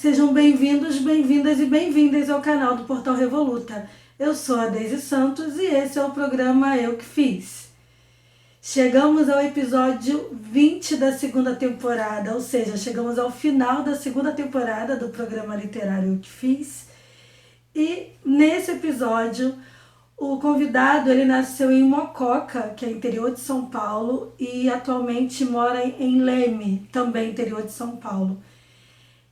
Sejam bem-vindos, bem-vindas e bem-vindas ao canal do Portal Revoluta. Eu sou a Deise Santos e esse é o programa Eu Que Fiz. Chegamos ao episódio 20 da segunda temporada, ou seja, chegamos ao final da segunda temporada do programa literário Eu Que Fiz. E nesse episódio, o convidado ele nasceu em Mococa, que é interior de São Paulo, e atualmente mora em Leme, também interior de São Paulo.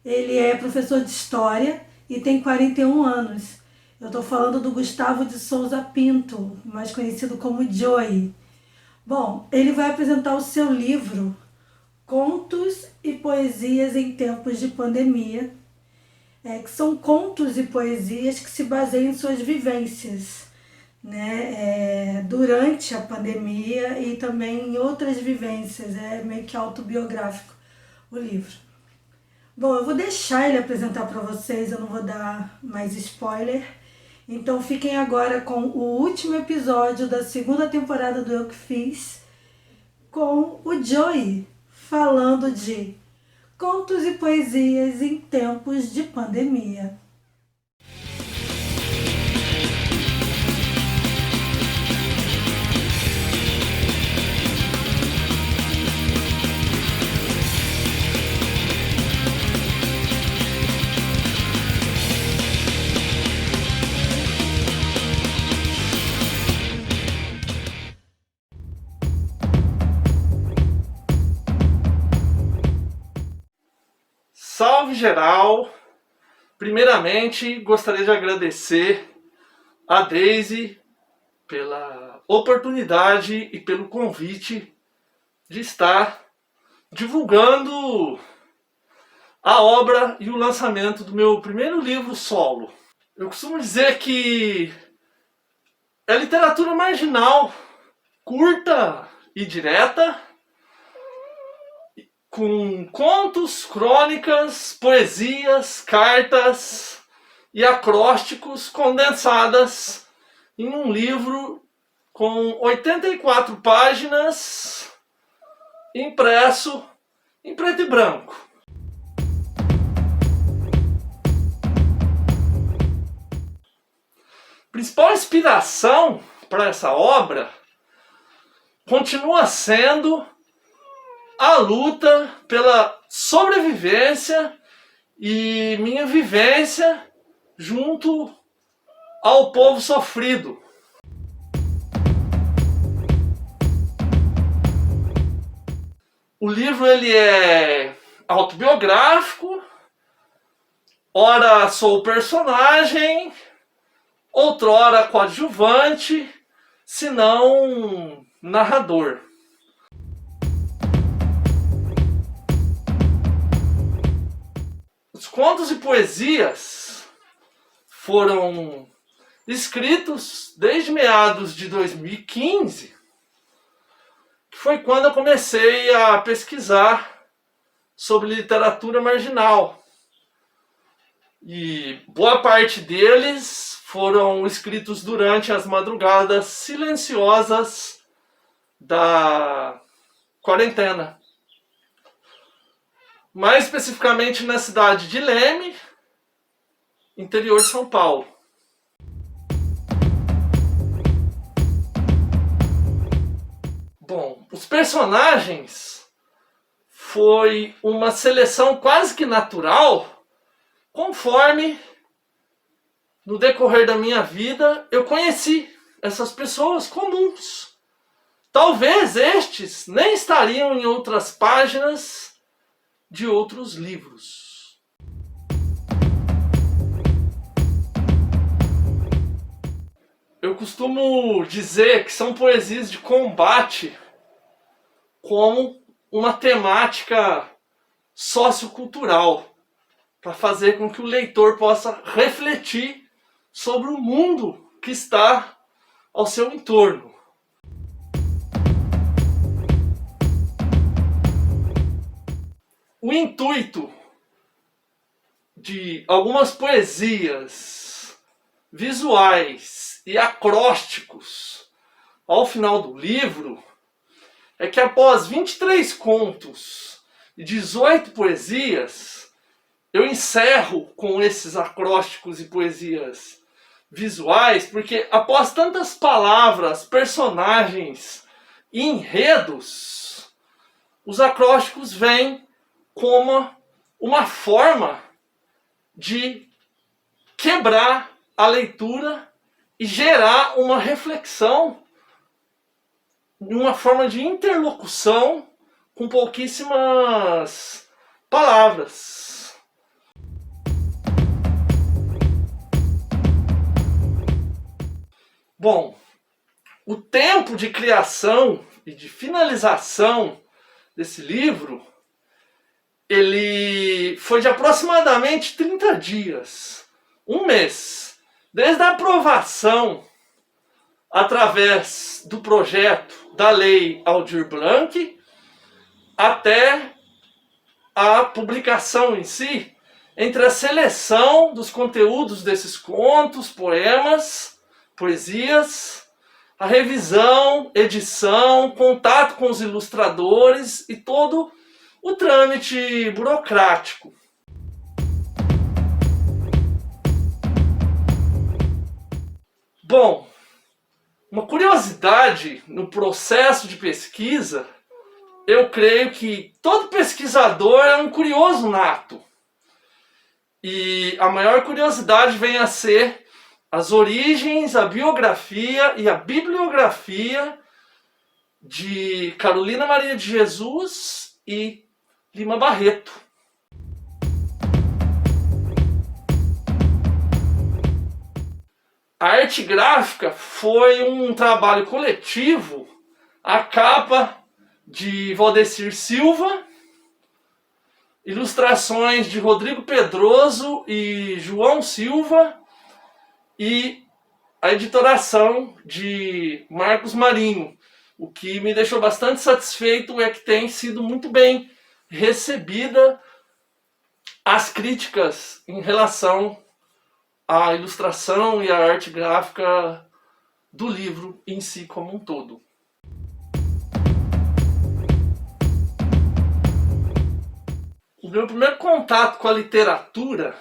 Ele é professor de História e tem 41 anos. Eu estou falando do Gustavo de Souza Pinto, mais conhecido como Joey. Bom, ele vai apresentar o seu livro Contos e Poesias em Tempos de Pandemia, que são contos e poesias que se baseiam em suas vivências, né, durante a pandemia e também em outras vivências. É meio que autobiográfico o livro. Bom, eu vou deixar ele apresentar para vocês, eu não vou dar mais spoiler. Então fiquem agora com o último episódio da segunda temporada do Eu Que Fiz, com o Joey, falando de contos e poesias em tempos de pandemia. Salve geral! Primeiramente, gostaria de agradecer a Deise pela oportunidade e pelo convite de estar divulgando a obra e o lançamento do meu primeiro livro solo. Eu costumo dizer que é literatura marginal, curta e direta, com contos, crônicas, poesias, cartas e acrósticos condensadas em um livro com 84 páginas, impresso em preto e branco. A principal inspiração para essa obra continua sendo a luta pela sobrevivência e minha vivência junto ao povo sofrido. O livro ele é autobiográfico, ora sou o personagem, outrora coadjuvante, se não narrador. Os contos e poesias foram escritos desde meados de 2015, que foi quando eu comecei a pesquisar sobre literatura marginal. E boa parte deles foram escritos durante as madrugadas silenciosas da quarentena. Mais especificamente na cidade de Leme, interior de São Paulo. Bom, os personagens foi uma seleção quase que natural, conforme no decorrer da minha vida eu conheci essas pessoas comuns. Talvez estes nem estariam em outras páginas de outros livros. Eu costumo dizer que são poesias de combate como uma temática sociocultural, para fazer com que o leitor possa refletir sobre o mundo que está ao seu entorno. O intuito de algumas poesias visuais e acrósticos ao final do livro é que após 23 contos e 18 poesias, Eu encerro com esses acrósticos e poesias visuais, porque após tantas palavras, personagens e enredos, os acrósticos vêm como uma forma de quebrar a leitura e gerar uma reflexão, uma forma de interlocução com pouquíssimas palavras. Bom, o tempo de criação e de finalização desse livro, ele foi de aproximadamente 30 dias, um mês, desde a aprovação através do projeto da Lei Aldir Blanc até a publicação em si, entre a seleção dos conteúdos desses contos, poemas, poesias, a revisão, edição, contato com os ilustradores e todo o trâmite burocrático. Bom, uma curiosidade no processo de pesquisa, eu creio que todo pesquisador é um curioso nato. E a maior curiosidade vem a ser as origens, a biografia e a bibliografia de Carolina Maria de Jesus e Lima Barreto. A arte gráfica foi um trabalho coletivo, a capa de Valdecir Silva, ilustrações de Rodrigo Pedroso e João Silva e a editoração de Marcos Marinho. O que me deixou bastante satisfeito é que tem sido muito bem recebida as críticas em relação à ilustração e à arte gráfica do livro em si como um todo. O meu primeiro contato com a literatura,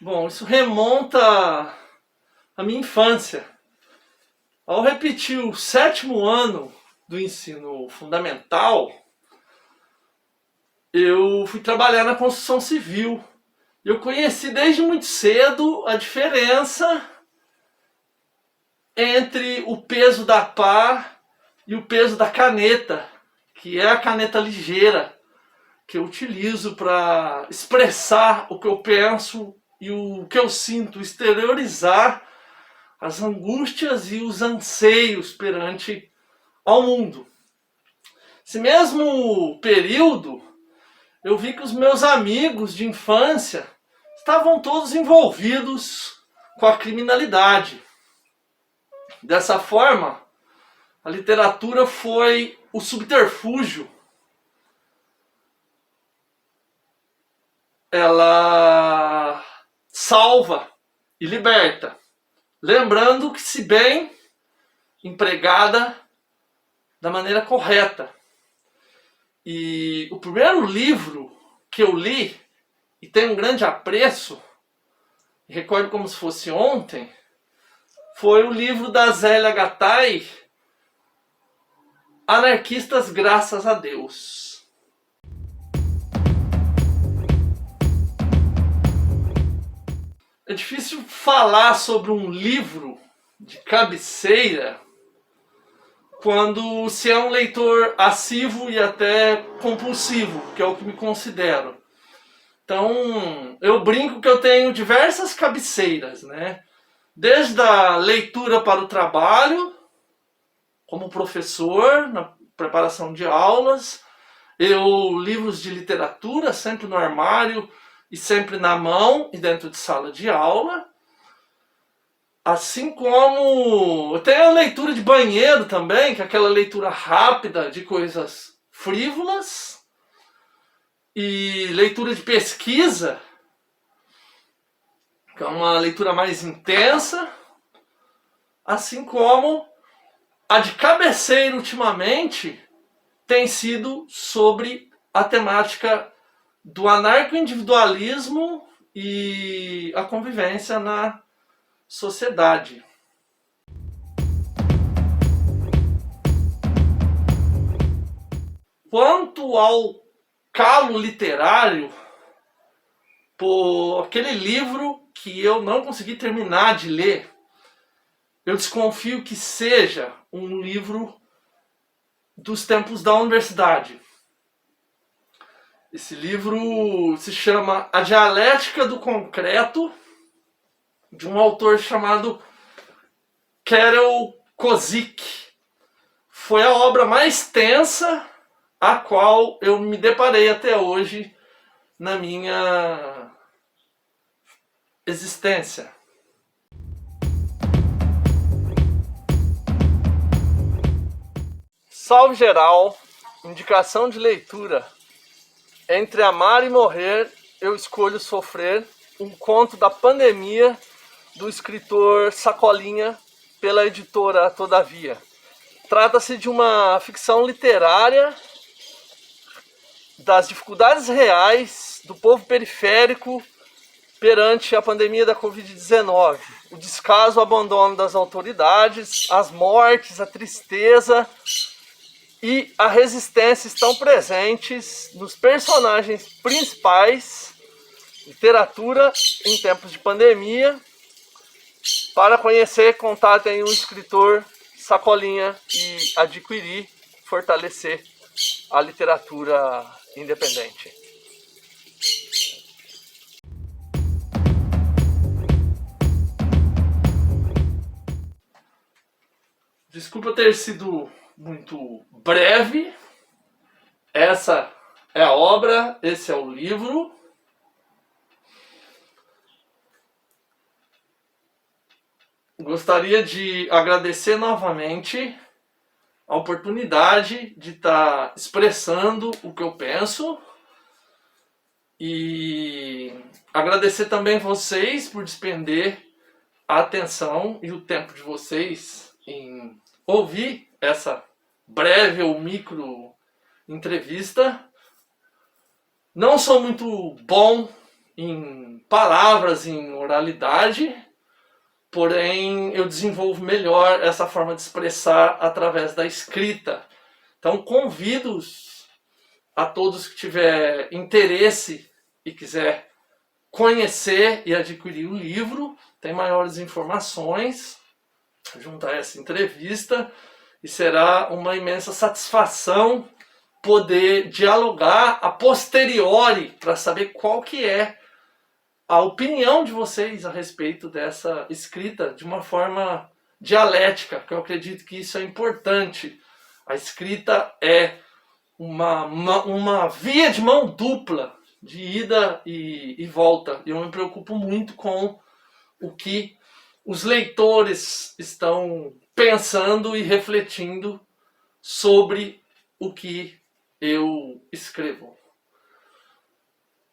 bom, isso remonta à minha infância. Ao repetir o 7º ano do ensino fundamental, eu fui trabalhar na construção civil. Eu conheci desde muito cedo a diferença entre o peso da pá e o peso da caneta, que é a caneta ligeira, que eu utilizo para expressar o que eu penso e o que eu sinto, exteriorizar as angústias e os anseios perante ao mundo. Esse mesmo período, eu vi que os meus amigos de infância estavam todos envolvidos com a criminalidade. Dessa forma, a literatura foi o subterfúgio. Ela salva e liberta. Lembrando que, se bem empregada da maneira correta. E o primeiro livro que eu li, e tenho um grande apreço, recordo como se fosse ontem, foi o livro da Zélia Gattai, Anarquistas Graças a Deus. É difícil falar sobre um livro de cabeceira quando se é um leitor assíduo e até compulsivo, que é o que me considero. Então, eu brinco que eu tenho diversas cabeceiras, né? Desde a leitura para o trabalho, como professor, na preparação de aulas, livros de literatura, sempre no armário e sempre na mão e dentro de sala de aula. Assim como eu tenho a leitura de banheiro também, que é aquela leitura rápida de coisas frívolas. E leitura de pesquisa, que é uma leitura mais intensa. Assim como a de cabeceira ultimamente tem sido sobre a temática do anarco-individualismo e a convivência na sociedade. Quanto ao calo literário, por aquele livro que eu não consegui terminar de ler, eu desconfio que seja um livro dos tempos da universidade. Esse livro se chama A Dialética do Concreto, de um autor chamado Karel Kozik. Foi a obra mais tensa a qual eu me deparei até hoje na minha existência. Salve geral, indicação de leitura. Entre amar e morrer, eu escolho sofrer, um conto da pandemia do escritor Sacolinha, pela editora Todavia. Trata-se de uma ficção literária das dificuldades reais do povo periférico perante a pandemia da Covid-19. O descaso, o abandono das autoridades, as mortes, a tristeza e a resistência estão presentes nos personagens principais. Literatura em tempos de pandemia. Para conhecer, contatem o escritor Sacolinha e adquirir, fortalecer a literatura independente. Desculpa ter sido muito breve. Essa é a obra, esse é o livro. Gostaria de agradecer novamente a oportunidade de estar expressando o que eu penso e agradecer também vocês por despender a atenção e o tempo de vocês em ouvir essa breve ou micro entrevista. Não sou muito bom em palavras, em oralidade, porém eu desenvolvo melhor essa forma de expressar através da escrita. Então convido a todos que tiver interesse e quiser conhecer e adquirir o livro, tem maiores informações junto a essa entrevista, e será uma imensa satisfação poder dialogar a posteriori para saber qual que é a opinião de vocês a respeito dessa escrita de uma forma dialética, que eu acredito que isso é importante. A escrita é uma via de mão dupla, de ida e volta. E eu me preocupo muito com o que os leitores estão pensando e refletindo sobre o que eu escrevo.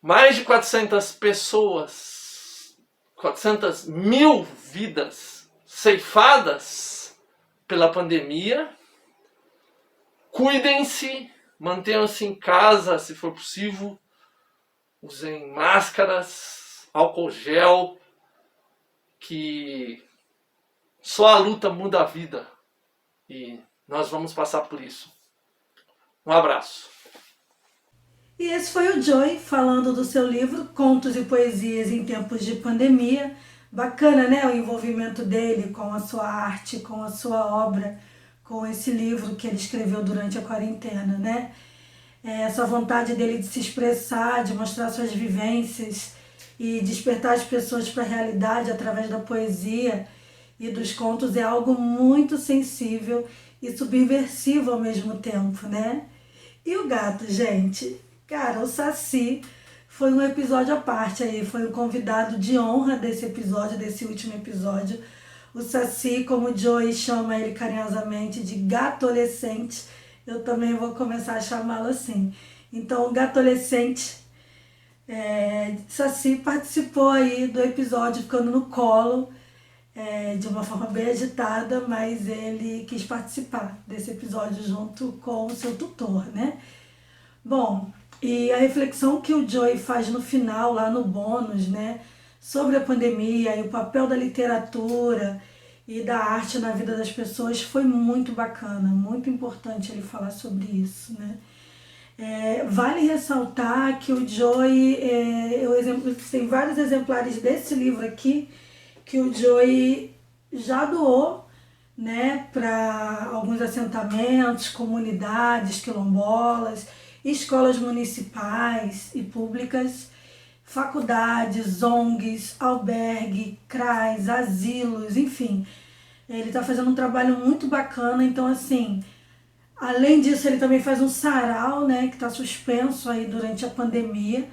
Mais de 400 pessoas, 400 mil vidas ceifadas pela pandemia. Cuidem-se, mantenham-se em casa se for possível, usem máscaras, álcool gel, que só a luta muda a vida e nós vamos passar por isso. Um abraço. E esse foi o Joey falando do seu livro Contos e Poesias em Tempos de Pandemia. Bacana, né? O envolvimento dele com a sua arte, com a sua obra, com esse livro que ele escreveu durante a quarentena, né? Essa vontade dele de se expressar, de mostrar suas vivências e despertar as pessoas para a realidade através da poesia e dos contos é algo muito sensível e subversivo ao mesmo tempo, né? E o gato, gente? Cara, o Saci foi um episódio à parte aí, foi o convidado de honra desse episódio, desse último episódio. O Saci, como o Joey chama ele carinhosamente de gatolescente, eu também vou começar a chamá-lo assim. Então, o gatolescente Saci participou aí do episódio ficando no colo, de uma forma bem agitada, mas ele quis participar desse episódio junto com o seu tutor, né? Bom, E a reflexão que o Joy faz no final, lá no bônus, né, sobre a pandemia e o papel da literatura e da arte na vida das pessoas foi muito bacana, muito importante ele falar sobre isso, né. Vale ressaltar que o Joy, tem vários exemplares desse livro aqui que o Joy já doou, né, para alguns assentamentos, comunidades quilombolas, escolas municipais e públicas, faculdades, ONGs, albergue, CRAs, asilos, enfim. Ele está fazendo um trabalho muito bacana, então assim, além disso ele também faz um sarau, né, que está suspenso aí durante a pandemia,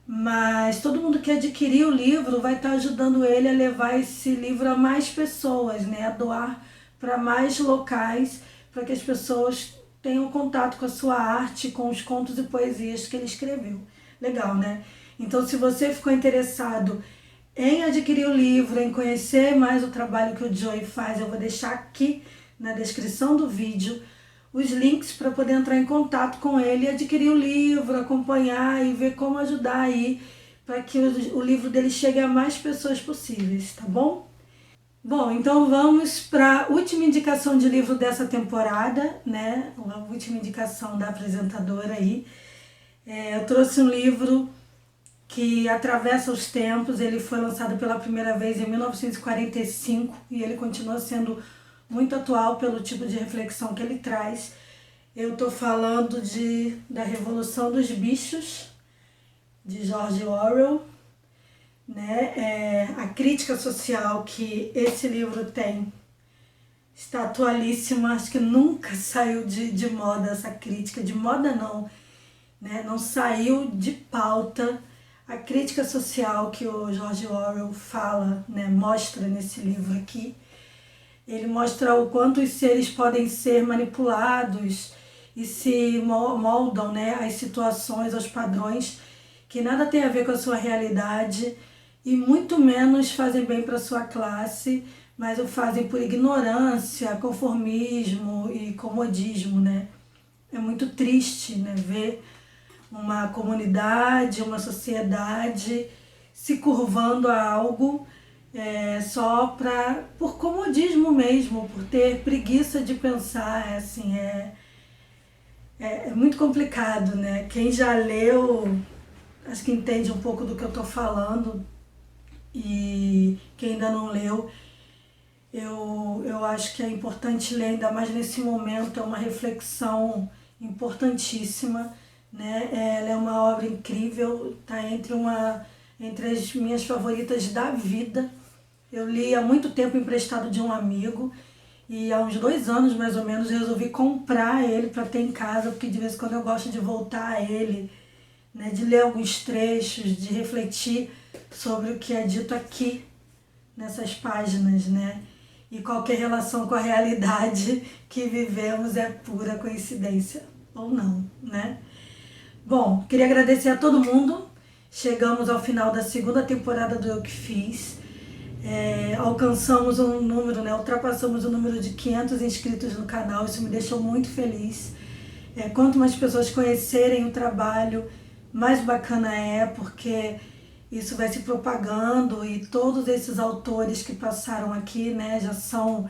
mas todo mundo que adquirir o livro vai estar ajudando ele a levar esse livro a mais pessoas, né, a doar para mais locais, para que as pessoas tenham contato com a sua arte, com os contos e poesias que ele escreveu. Legal, né? Então, se você ficou interessado em adquirir o livro, em conhecer mais o trabalho que o Joy faz, eu vou deixar aqui na descrição do vídeo os links para poder entrar em contato com ele e adquirir o livro, acompanhar e ver como ajudar aí para que o livro dele chegue a mais pessoas possíveis, tá bom? Bom, então vamos para a última indicação de livro dessa temporada, né? A última indicação da apresentadora aí. Eu trouxe um livro que atravessa os tempos, ele foi lançado pela primeira vez em 1945 e ele continua sendo muito atual pelo tipo de reflexão que ele traz. Eu estou falando da Revolução dos Bichos, de George Orwell, né? A crítica social que esse livro tem está atualíssima, acho que nunca saiu de moda essa crítica, de moda não, né? Não saiu de pauta a crítica social que o George Orwell fala, né? Mostra nesse livro aqui. Ele mostra o quanto os seres podem ser manipulados e se moldam, né, às situações, aos padrões que nada tem a ver com a sua realidade e muito menos fazem bem para a sua classe, mas o fazem por ignorância, conformismo e comodismo, né? É muito triste, né, ver uma comunidade, uma sociedade se curvando a algo só por comodismo mesmo, por ter preguiça de pensar, assim, é muito complicado, né? Quem já leu, acho que entende um pouco do que eu estou falando, e quem ainda não leu, eu acho que é importante ler, ainda mais nesse momento, é uma reflexão importantíssima, né? Ela é uma obra incrível, está entre as minhas favoritas da vida. Eu li há muito tempo emprestado de um amigo e há uns 2 anos mais ou menos eu resolvi comprar ele para ter em casa, porque de vez em quando eu gosto de voltar a ele, né, de ler alguns trechos, de refletir sobre o que é dito aqui nessas páginas, né? E qualquer relação com a realidade que vivemos é pura coincidência ou não, né? Bom, queria agradecer a todo mundo. Chegamos ao final da 2ª temporada do Eu Que Fiz. Alcançamos um número, né? Ultrapassamos o número de 500 inscritos no canal, isso me deixou muito feliz. Quanto mais pessoas conhecerem o trabalho, mais bacana porque isso vai se propagando e todos esses autores que passaram aqui, né, já são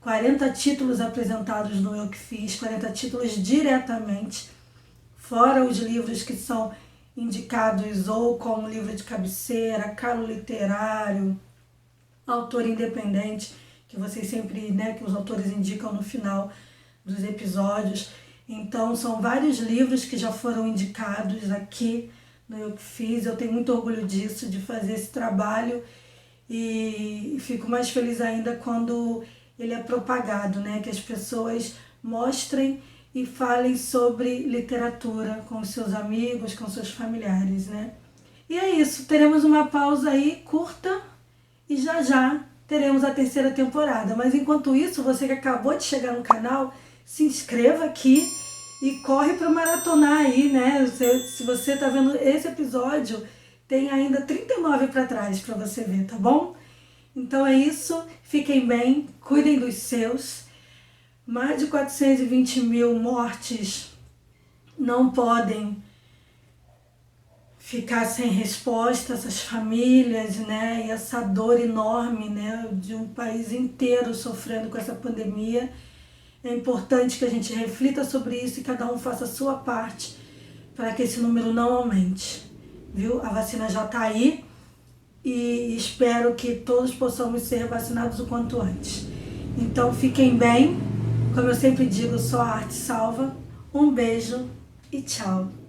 40 títulos apresentados no Eu Que Fiz, 40 títulos diretamente, fora os livros que são indicados ou como livro de cabeceira, calo literário, autor independente, que vocês sempre, né, que os autores indicam no final dos episódios. Então, são vários livros que já foram indicados aqui no Eu Que Fiz. Eu tenho muito orgulho disso, de fazer esse trabalho, e fico mais feliz ainda quando ele é propagado, né, que as pessoas mostrem e falem sobre literatura com seus amigos, com seus familiares, né. E é isso, teremos uma pausa aí curta, e já teremos a 3ª temporada. Mas enquanto isso, você que acabou de chegar no canal, se inscreva aqui e corre para maratonar aí, né? Se você está vendo esse episódio, tem ainda 39 para trás para você ver, tá bom? Então é isso, fiquem bem, cuidem dos seus. Mais de 420 mil mortes não podem ficar sem resposta, essas famílias, né? E essa dor enorme, né? De um país inteiro sofrendo com essa pandemia. É importante que a gente reflita sobre isso e cada um faça a sua parte para que esse número não aumente, viu? A vacina já está aí e espero que todos possamos ser vacinados o quanto antes. Então fiquem bem, como eu sempre digo, só a arte salva. Um beijo e tchau!